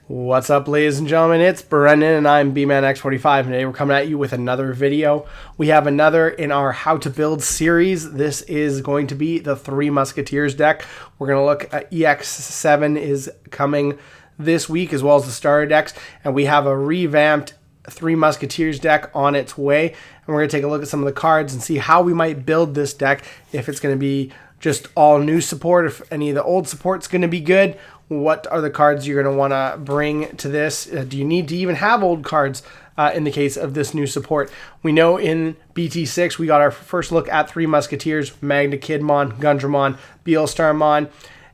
What's up, ladies and gentlemen? It's Brendan and I'm B-Man X45, and today we're coming at you with another video. We have another in our How to Build series. This is going to be the Three Musketeers deck. We're going to look at EX7 is coming this week, as well as the starter decks, and we have a revamped Three Musketeers deck on its way, and we're going to take a look at some of the cards and see how we might build this deck, if it's going to be just all new support, if any of the old support's going to be good. What are the cards you're going to want to bring to this? Do you need to even have old cards in the case of this new support? We know in BT6 we got our first look at Three Musketeers, Magna-Kidmon, Gundramon, BeelStarmon,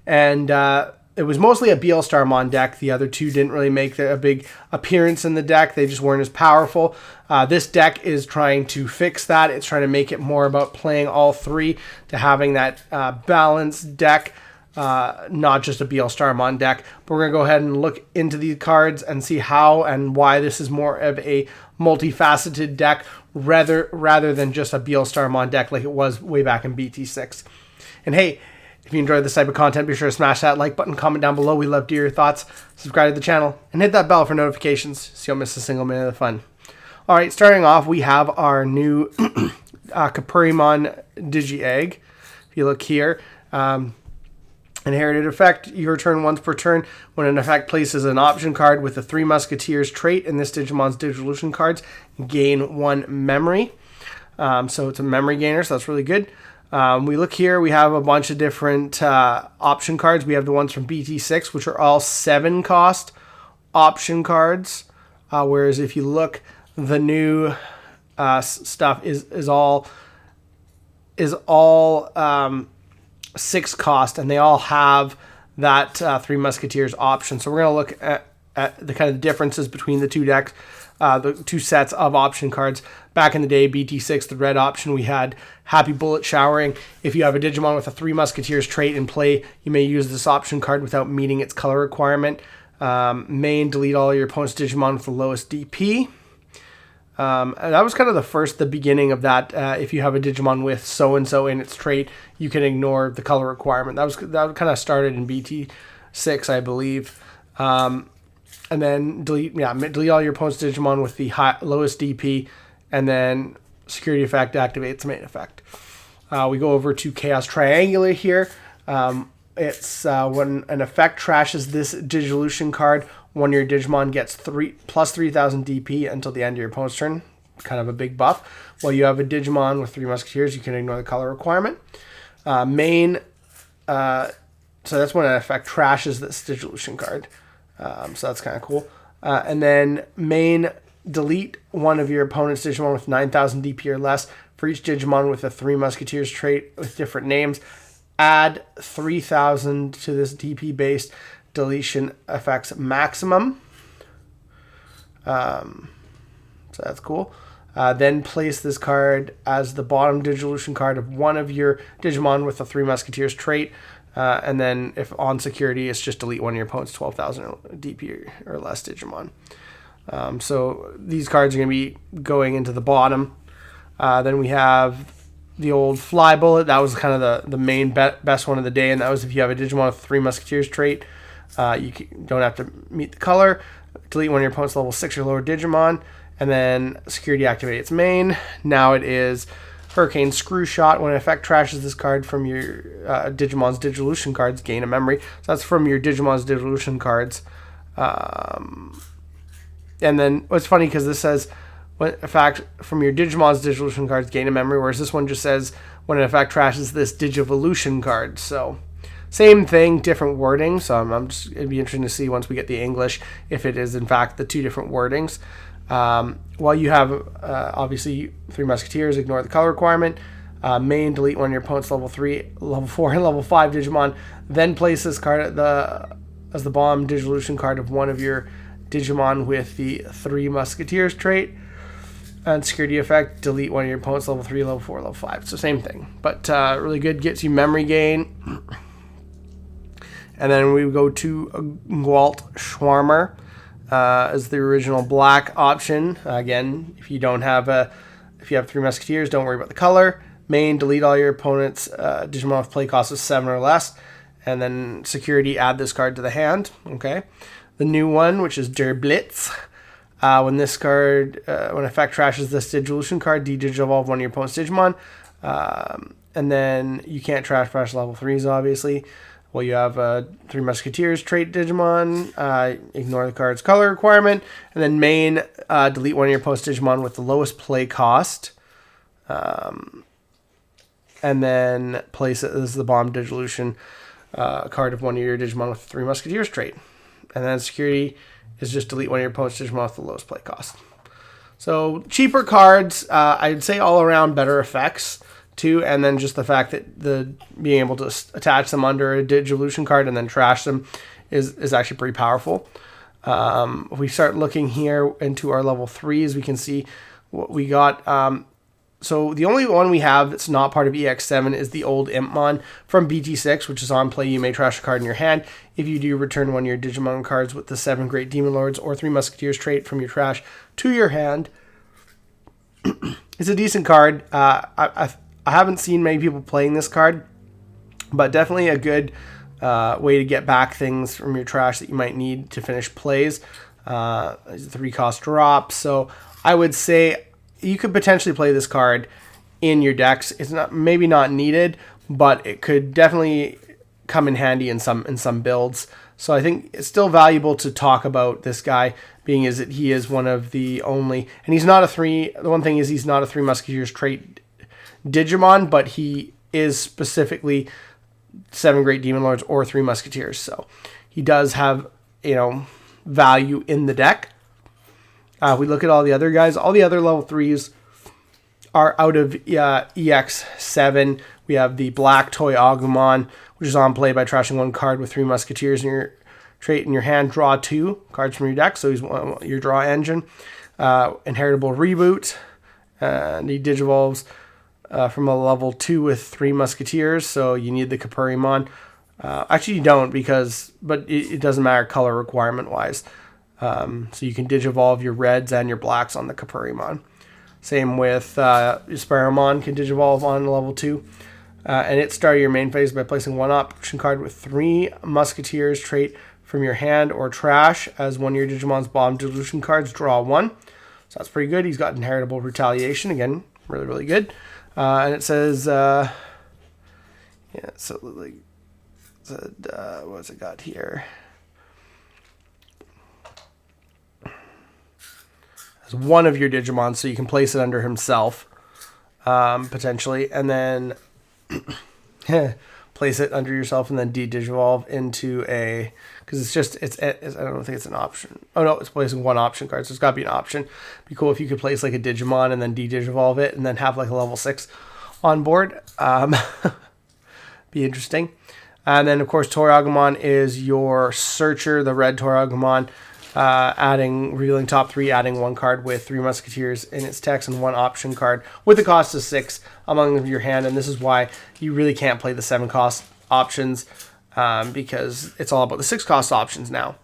and it was mostly a BeelStarmon deck. The other two didn't really make a big appearance in the deck. They just weren't as powerful. This deck is trying to fix that. It's trying to make it more about playing all three, to having that balanced deck. Not just a BeelStarmon deck, but we're going to go ahead and look into these cards and see how and why this is more of a multifaceted deck rather than just a BeelStarmon deck like it was way back in BT6. And hey, if you enjoyed this type of content, be sure to smash that like button, comment down below. We love to hear your thoughts. Subscribe to the channel and hit that bell for notifications so you don't miss a single minute of the fun. All right, starting off, we have our new Capurimon Digi-Egg. If you look here, inherited effect, you return once per turn. When an effect places an option card with the Three Musketeers trait in this Digimon's Digivolution cards, gain 1 memory. So it's a memory gainer, so that's really good. We look here, we have a bunch of different option cards. We have the ones from BT6, which are all 7 cost option cards. Whereas if you look, the new stuff is all 6 cost, and they all have that Three Musketeers option. So we're going to look at the kind of differences between the two decks, the two sets of option cards. Back in the day, BT6, the red option, we had Happy Bullet Showering. If you have a Digimon with a Three Musketeers trait in play, you may use this option card without meeting its color requirement. Main, delete all your opponent's Digimon with the lowest DP. And that was kind of the beginning of that. If you have a Digimon with so-and-so in its trait, you can ignore the color requirement. That kind of started in BT6, I believe. And then delete all your opponent's Digimon with the lowest DP, and then security effect activates main effect. We go over to Chaos Triangular here. It's when an effect trashes this Digivolution card, one of your Digimon gets plus 3,000 DP until the end of your opponent's turn. Kind of a big buff. While you have a Digimon with Three Musketeers, you can ignore the color requirement. So that's when an effect trashes this Digivolution card. So that's kind of cool. And then main, delete one of your opponent's Digimon with 9,000 DP or less. For each Digimon with a Three Musketeers trait with different names, add 3,000 to this DP-based deletion effects maximum. So that's cool. Then place this card as the bottom Digivolution card of one of your Digimon with a Three Musketeers trait. And then if on security, it's just delete one of your opponent's 12,000 DP or less Digimon. So these cards are going to be going into the bottom. Then we have the old Fly Bullet. That was kind of the main best one of the day, and that was if you have a Digimon with Three Musketeers trait. You don't have to meet the color. Delete one of your opponent's level 6 or lower Digimon, and then security activate its main. Now it is Hurricane Screw Shot. When an effect trashes this card from your Digimon's Digivolution cards, gain a memory. So that's from your Digimon's Digivolution cards. And then what's funny, because this says when effect from your Digimon's Digivolution cards, gain a memory, whereas this one just says when an effect trashes this Digivolution card. So same thing, different wording. So it'd be interesting to see once we get the English if it is in fact the two different wordings. While you have obviously Three Musketeers, ignore the color requirement. Main, delete one of your opponent's level 3, level 4, and level 5 Digimon. Then place this card as the bottom Digivolution card of one of your Digimon with the Three Musketeers trait. And security effect, delete one of your opponent's level 3, level 4, level 5. So same thing, but really good, gets you memory gain. And then we go to Gwalt Schwarmer as the original black option. Again, if you have Three Musketeers, don't worry about the color. Main, delete all your opponent's Digimon with play cost of 7 or less. And then security, add this card to the hand. Okay. the new one, which is Der Blitz. When this card, when effect trashes this Digivolution card, de-digivolve one of your opponent's Digimon. And then you can't trash level 3s, obviously. Well, you have Three Musketeers trait Digimon. Ignore the card's color requirement. And then main, delete one of your opponent's Digimon with the lowest play cost. And then place it as the Bomb Digivolution card of one of your Digimon with the Three Musketeers trait. And then security is just delete one of your opponent's Digimon with the lowest play cost. So cheaper cards, I'd say all around better effects too, and then just the fact that being able to attach them under a Digivolution card and then trash them is actually pretty powerful. If we start looking here into our level 3s, we can see what we got. So the only one we have that's not part of EX7 is the old Impmon from BT6, which is on play. You may trash a card in your hand. If you do, return one of your Digimon cards with the 7 Great Demon Lords or Three Musketeers trait from your trash to your hand. It's a decent card. I haven't seen many people playing this card, but definitely a good way to get back things from your trash that you might need to finish plays. It's a 3-cost drop, so I would say you could potentially play this card in your decks. It's maybe not needed, but it could definitely come in handy in some builds. So I think it's still valuable to talk about this guy, being is that he is one of the only, and he's not a 3. The one thing is he's not a Three Musketeers trait Digimon, but he is specifically 7 Great Demon Lords or Three Musketeers. So he does have, value in the deck. We look at all the other guys. All the other level 3s are out of EX7. We have the Black Toy Agumon, which is on play by trashing one card with Three Musketeers in your trait in your hand. Draw 2 cards from your deck, so he's your draw engine. Inheritable Reboot, and he digivolves from a level 2 with Three Musketeers, so you need the Kapurimon. Actually, you don't, but it doesn't matter color requirement wise. So you can digivolve your reds and your blacks on the Kapurimon. Same with Sparamon can digivolve on level 2. And it started your main phase by placing one option card with Three Musketeers trait from your hand or trash as one of your Digimon's Bomb Digivolution cards. Draw 1. So that's pretty good. He's got Inheritable Retaliation. Again, really, really good. And it says, what's it got here? As one of your Digimon, so you can place it under himself, potentially, and then place it under yourself, and then de-digivolve into a, because I don't think it's an option. Oh no, it's placing one option card, so it's got to be an option. It'd be cool if you could place like a Digimon and then de-digivolve it, and then have like a level 6 on board. Be interesting. And then of course Toragumon is your searcher, the red Toragumon. Revealing top 3, adding one card with Three Musketeers in its text and one option card with the cost of 6 among your hand. And this is why you really can't play the 7-cost options, because it's all about the 6-cost options now.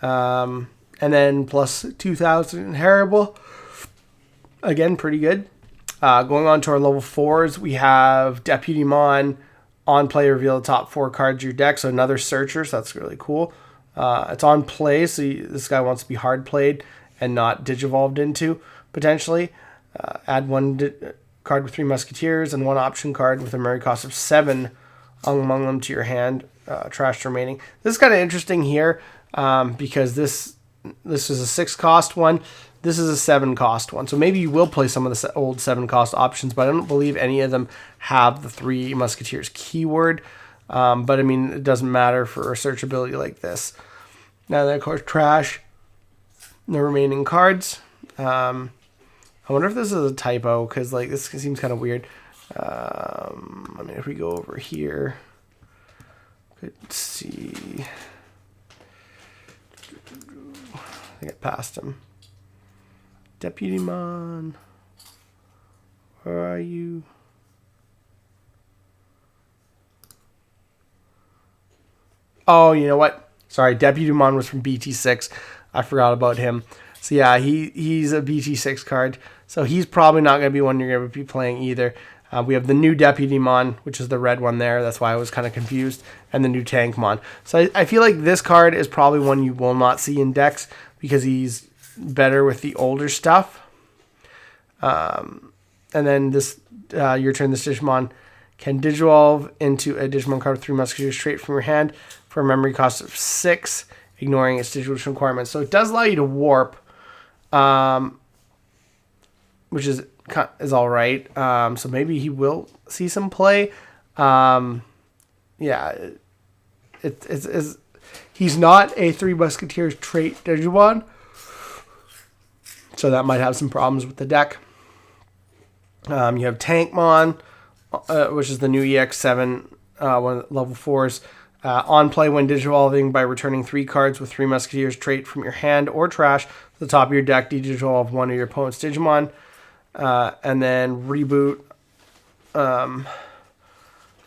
And then plus 2,000 inheritable. Again, pretty good. Going on to our level 4s, we have Deputymon on play, reveal the top 4 cards of your deck. So another searcher, so that's really cool. It's on play, so this guy wants to be hard played and not digivolved into, potentially. Add one card with Three Musketeers and one option card with a memory cost of 7 among them to your hand, trash remaining. This is kind of interesting here, because this is a 6-cost one. This is a 7-cost one. So maybe you will play some of the old 7-cost options, but I don't believe any of them have the Three Musketeers keyword. But I mean, it doesn't matter for a searchability like this. Now then, of course, trash the remaining cards. I wonder if this is a typo, because like this seems kind of weird. I mean, if we go over here, could see. I think I passed him. Deputymon, where are you? Oh, you know what? Sorry, Deputymon was from BT6. I forgot about him. So yeah, he's a BT6 card. So he's probably not going to be one you're going to be playing either. We have the new Deputymon, which is the red one there. That's why I was kind of confused. And the new Tankmon. So I feel like this card is probably one you will not see in decks because he's better with the older stuff. And then this, your turn, this Digimon can Digivolve into a Digimon card with Three Musketeers straight from your hand for a memory cost of 6, ignoring its Digivolution requirements. So it does allow you to warp, which is all right. So maybe he will see some play. Yeah, it's he's not a Three Musketeers trait Digimon, so that might have some problems with the deck. You have Tankmon, which is the new EX7, one of the level 4s. On play, when Digivolving by returning 3 cards with Three Musketeers trait from your hand or trash to the top of your deck, Digivolve one of your opponent's Digimon. And then reboot,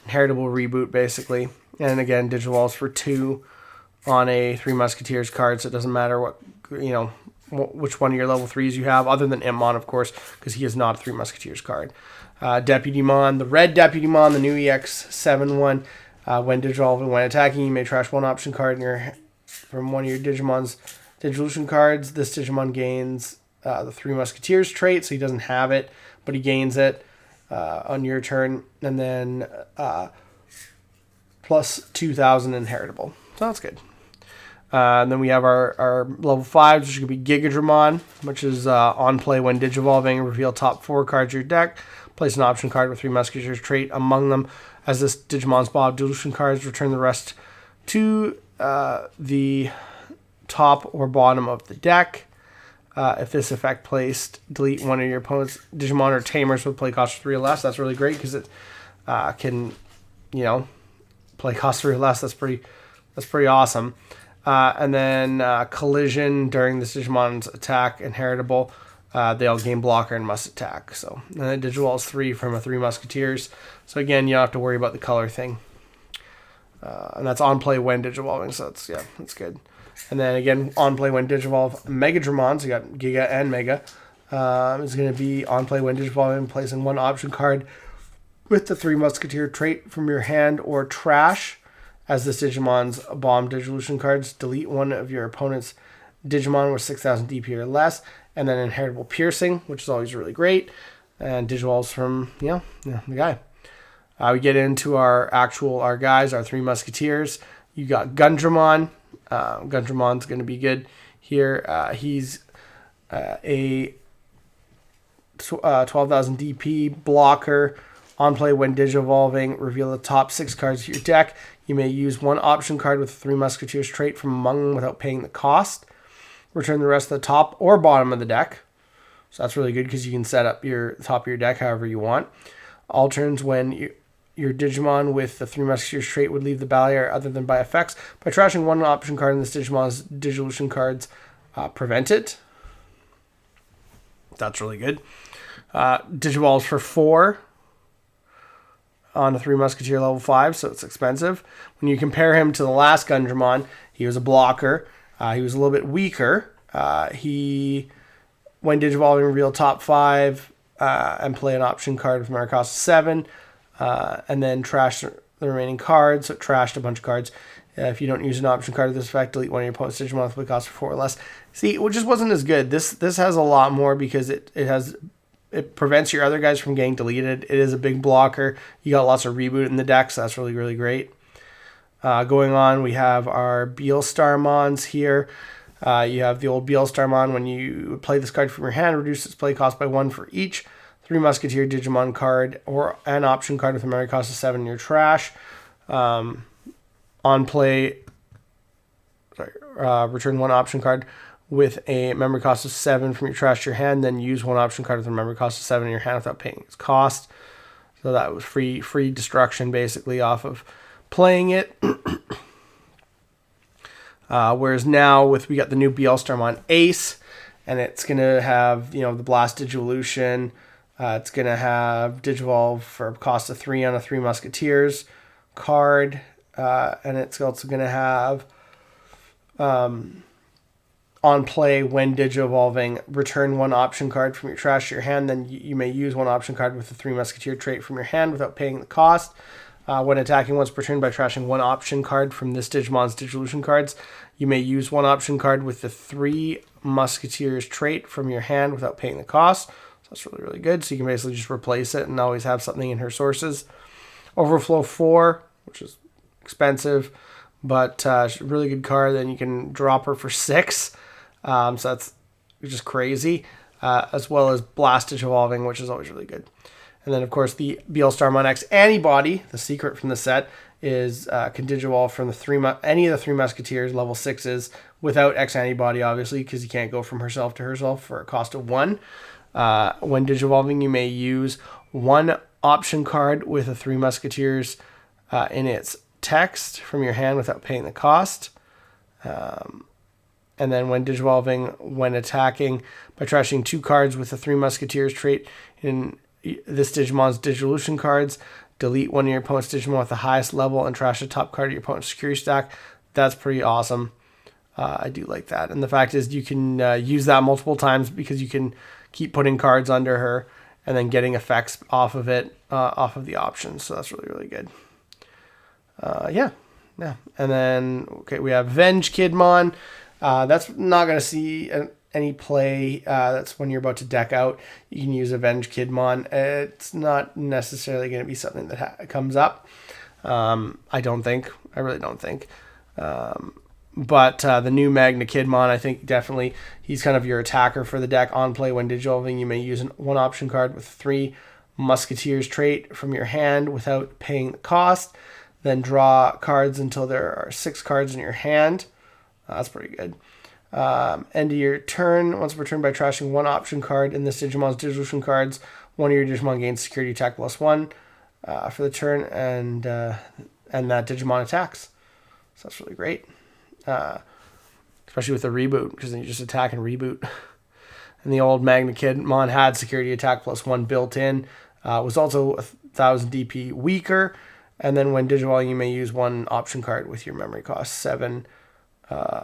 inheritable reboot, basically. And again, Digivolves for 2 on a Three Musketeers card, so it doesn't matter what, which one of your level 3s you have, other than Impmon, of course, because he is not a Three Musketeers card. Deputymon, the red Deputymon, the new EX7 one. When Digivolving, when attacking, you may trash one option card from one of your Digimon's Digivolution cards. This Digimon gains the Three Musketeers trait, so he doesn't have it, but he gains it on your turn. And then plus 2,000 inheritable. So that's good. And then we have our level 5s, which could be Gigadramon, which is on play when Digivolving, reveal top 4 cards of your deck. Place an option card with Three Musketeers trait among them. As this Digimon's Bob Dilution cards, return the rest to the top or bottom of the deck. If this effect placed, delete one of your opponent's Digimon or Tamers with play cost 3 or less. That's really great because it can, play cost 3 or less. That's pretty awesome. And then collision during this Digimon's attack, inheritable. They all gain blocker and must attack. So, and then Digivolves 3 from a Three Musketeers. So again, you don't have to worry about the color thing. And that's on play when Digivolving. So that's good. And then again, on play when Digivolve Megadramon. So you got Giga and Mega. Is going to be on play when Digivolving, placing one option card with the Three Musketeer trait from your hand or trash. As this Digimon's Bomb Digivolution cards, delete one of your opponent's Digimon with 6,000 DP or less. And then inheritable piercing, which is always really great. And Digivolves from, the guy. We get into our guys, our Three Musketeers. You got Gundramon. Gundramon's going to be good here. He's a 12,000 DP blocker. On play when Digivolving, reveal the top 6 cards of your deck. You may use one option card with the Three Musketeers trait from among them without paying the cost. Return the rest of the top or bottom of the deck. So that's really good because you can set up your top of your deck however you want. All turns when your Digimon with the Three Musketeers trait would leave the battle area other than by effects. By trashing one option card in this Digimon's Digivolution cards, prevent it. That's really good. Digivolves for 4 on a Three Musketeer level 5, so it's expensive. When you compare him to the last Gundramon, he was a blocker. He was a little bit weaker. When Digivolving, reveal top 5 and play an option card with memory cost 7, and then trash the remaining cards. So it trashed a bunch of cards. If you don't use an option card of this effect, delete one of your opponent's Digimon with play cost 4 or less. See, it just wasn't as good. This has a lot more because it prevents your other guys from getting deleted. It is a big blocker. You got lots of reboot in the deck, so that's really, really great. Going on, we have our BeelStarmons here. You have the old BeelStarmon. When you play this card from your hand, reduce its play cost by 1 for each Three Musketeer Digimon card or an option card with a memory cost of 7 in your trash. On play, return one option card with a memory cost of 7 from your trash to your hand, then use one option card with a memory cost of 7 in your hand without paying its cost. So that was free destruction basically off of playing it. Whereas now we got the new BeelStarmon Ace, and it's gonna have the Blast Digivolution. It's gonna have Digivolve for a cost of 3 on a Three Musketeers card, and it's also gonna have on play when Digivolving, return one option card from your trash to your hand. Then you may use one option card with the Three Musketeer trait from your hand without paying the cost. When attacking once per turn by trashing one option card from this Digimon's Digivolution cards, you may use one option card with the Three Musketeers trait from your hand without paying the cost. So that's really, really good. So you can basically just replace it and always have something in her sources. Overflow 4, which is expensive, but really good card. Then you can drop her for 6. So that's just crazy. As well as Blast Digivolving, which is always really good. And then, of course, the BeelStarmon X-Antibody, the secret from the set, is can Digivolve from any of the Three Musketeers level 6s without X-Antibody, obviously, because you can't go from herself to herself for a cost of 1. When Digivolving, you may use one option card with the Three Musketeers in its text from your hand without paying the cost. And then when Digivolving, when attacking by trashing 2 cards with the Three Musketeers trait in this Digimon's Digivolution cards, delete one of your opponent's Digimon with the highest level and trash the top card of your opponent's security stack. That's pretty awesome. I do like that. And the fact is you can use that multiple times because you can keep putting cards under her and then getting effects off of it, off of the options. So that's really, really good. Yeah. And then, okay, we have Venge Kidmon. That's not going to see any play. That's when you're about to deck out. You can use Avenge Kidmon. It's not necessarily going to be something that comes up. I really don't think. But the new Magna Kidmon, I think definitely he's kind of your attacker for the deck. On play when Digivolving, you may use one option card with Three Musketeers trait from your hand without paying the cost. Then draw cards until there are 6 cards in your hand. That's pretty good. End of your turn, once per turn by trashing one option card in this Digimon's Digivolution cards, one of your Digimon gains security attack +1 for the turn, and that Digimon attacks. So that's really great. Especially with the reboot, because then you just attack and reboot. And the old Magna Kidmon had security attack +1 built in. Was also 1000 DP weaker. And then when Digivolving, you may use one option card with your memory cost 7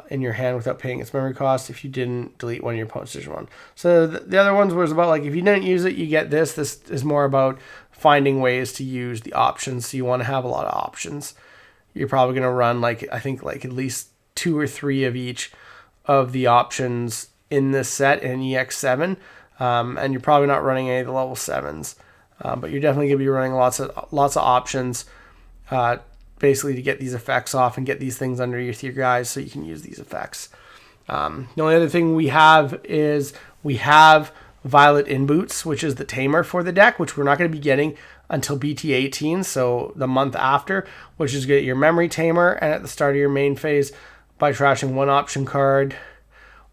in your hand without paying its memory cost. If you didn't, delete one of your opponent's Digimon. So the other ones was about, like, if you didn't use it, you get this. This is more about finding ways to use the options. So you want to have a lot of options. You're probably going to run, I think at least 2 or 3 of each of the options in this set in EX7. And you're probably not running any of the level 7s. But you're definitely going to be running lots of options, basically to get these effects off and get these things underneath your guys so you can use these effects. The only other thing we have is Violet In Boots, which is the tamer for the deck, which we're not going to be getting until BT18, so the month after, which is get your memory tamer, and at the start of your main phase by trashing one option card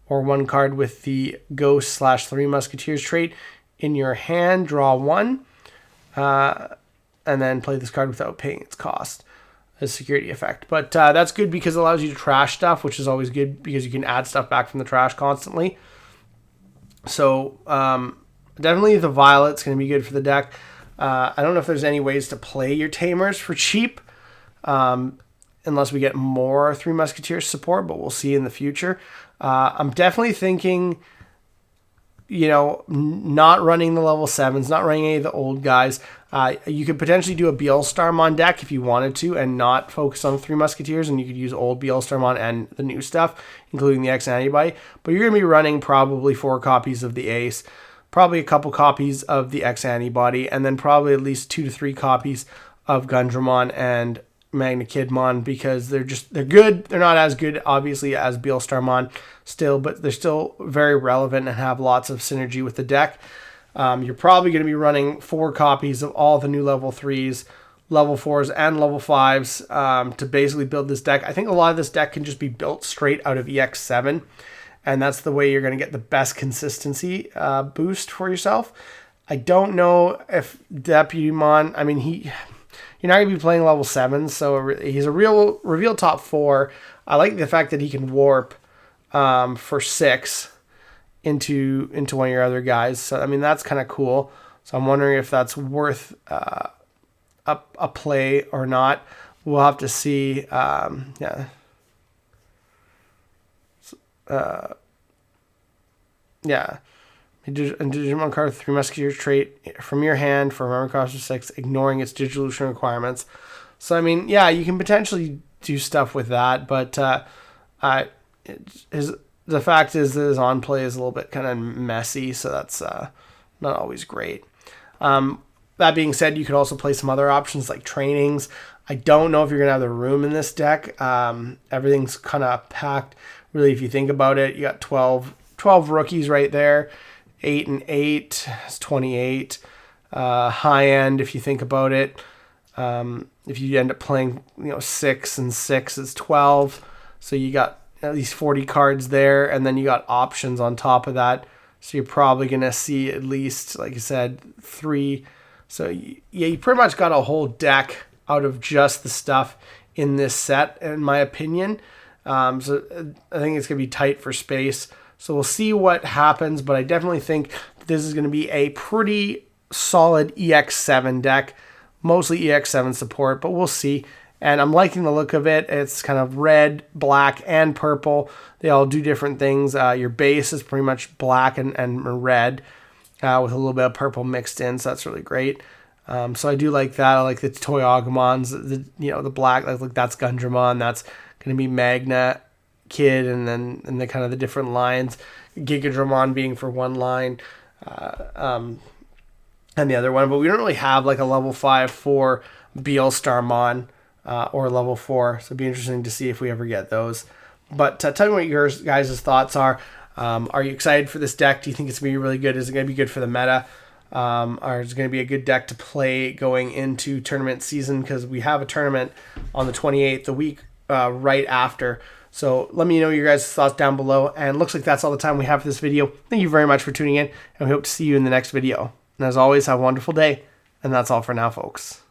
or one card with the Ghost/Three Musketeers trait in your hand, draw 1, and then play this card without paying its cost. A security effect. But that's good because it allows you to trash stuff, which is always good because you can add stuff back from the trash constantly. So definitely the Violet's going to be good for the deck. I don't know if there's any ways to play your tamers for cheap, unless we get more Three Musketeers support, but we'll see in the future. I'm definitely thinking, not running the level 7s, not running any of the old guys. You could potentially do a BeelStarmon deck if you wanted to and not focus on Three Musketeers, and you could use old BeelStarmon and the new stuff, including the X-Antibody. But you're going to be running probably 4 copies of the Ace, probably a couple copies of the X-Antibody, and then probably at least 2 to 3 copies of Gundramon and Magna Kidmon, because they're good. They're not as good, obviously, as BeelStarmon still, but they're still very relevant and have lots of synergy with the deck. You're probably going to be running 4 copies of all the new level 3s, level 4s, and level 5s to basically build this deck. I think a lot of this deck can just be built straight out of EX7, and that's the way you're going to get the best consistency boost for yourself. I don't know if Deputymon, you're not going to be playing level 7s, so he's a reveal top 4. I like the fact that he can warp for 6 into one of your other guys. So, that's kind of cool. So I'm wondering if that's worth a play or not. We'll have to see. yeah. And Digimon card with Three Musketeers trait from your hand for a memory cost of 6, ignoring its Digivolution requirements. So, I mean, yeah, you can potentially do stuff with that, but the fact is that his on play is a little bit kind of messy, so that's not always great. That being said, you could also play some other options like trainings. I don't know if you're going to have the room in this deck. Everything's kind of packed. Really, if you think about it, you got 12 rookies right there. 8 and 8 is 28. High end, if you think about it. If you end up playing, 6 and 6 is 12. So you got at least 40 cards there, and then you got options on top of that. So you're probably going to see at least, like I said, 3. So yeah, you pretty much got a whole deck out of just the stuff in this set, in my opinion. So I think it's going to be tight for space. So we'll see what happens, but I definitely think this is going to be a pretty solid EX7 deck. Mostly EX7 support, but we'll see. And I'm liking the look of it. It's kind of red, black, and purple. They all do different things. Your base is pretty much black and red with a little bit of purple mixed in, so that's really great. So I do like that. I like the Toy Agumons, the black, like that's Gundramon. That's going to be Magna Kid, and the kind of the different lines. Gigadramon being for one line. And the other one, but we don't really have like a level 5 for BeelStarmon or level 4, so it'd be interesting to see if we ever get those. But tell me what your guys' thoughts are. Are you excited for this deck? Do you think it's going to be really good? Is it going to be good for the meta? Or is it going to be a good deck to play going into tournament season? Because we have a tournament on the 28th, the week right after. So let me know your guys' thoughts down below. And it looks like that's all the time we have for this video. Thank you very much for tuning in, and we hope to see you in the next video. And as always, have a wonderful day. And that's all for now, folks.